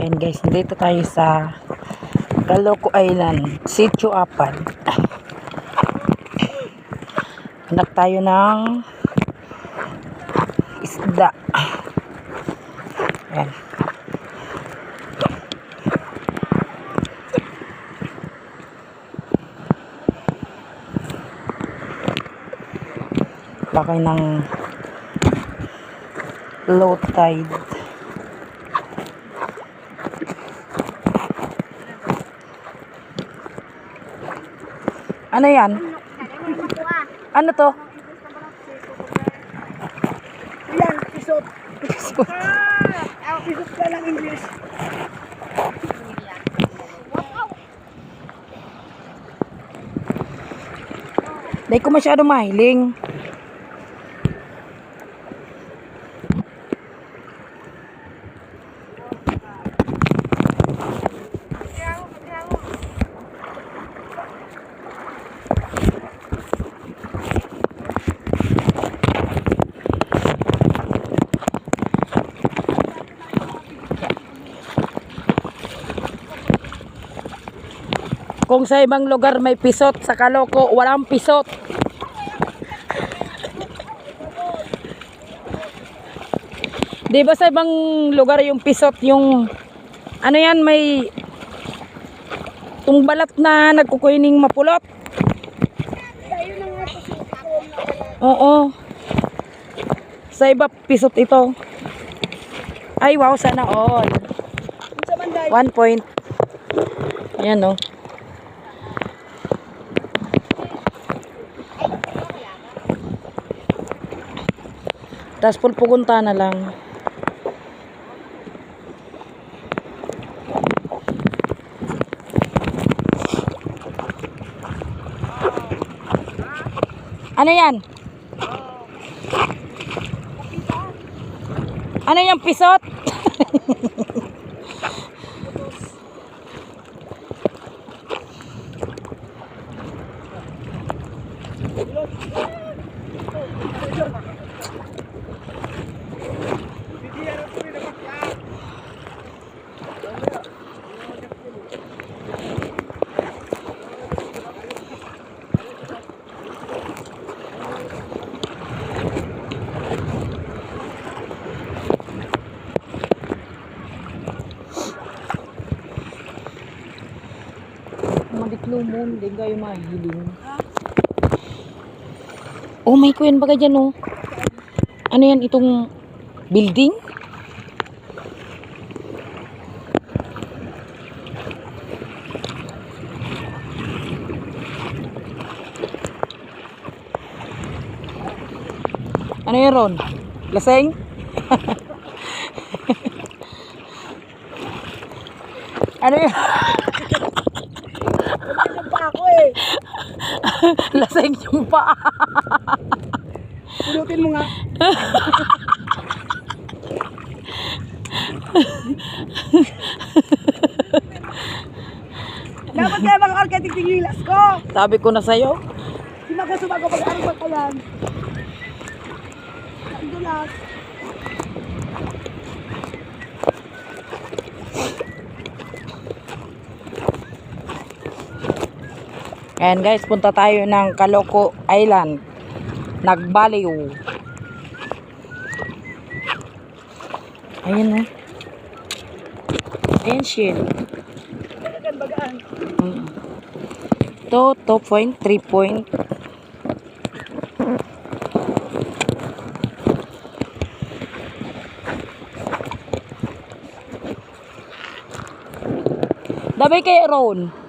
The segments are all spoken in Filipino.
Ayan guys, dito tayo sa Caloocan Island, Sitio Apad. Anak tayo ng isda. Ayan. Bakay ng low tide. Ano yan? Ano to? Yan, pisot. Pisot ka lang English. Dahil ko masyado mahiling. Kung sa ibang lugar may pisot, sa Caloocan walang pisot. Di ba sa ibang lugar yung pisot, yung ano yan, may tungbalat na nagkukuining mapulot. Oo. Sa iba pisot ito. Ay wow, sana all. 1 point. Ayan o. Tapos pulpugunta na lang. Ano yan? Ano yung pisot? Lumon, hindi kayo mahiling. Oh, may kuyan baga dyan, oh. Ano yan, itong building? Ano yan, Ron? Laseng? Ano yan? Laseng yung paa. Pulutin mo nga. Dapat kaya mga arketik tingilas ko. Sabi ko na sa'yo. Sumaga pag-aral pa kayan. Dulas. Ayan guys, punta tayo ng Caloocan Island. Nagbaliw. Ayan o. Ayan shell. Bagaan. Ito, 2 point, 3 point. Dabay kay Ron.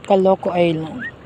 Calooco Island.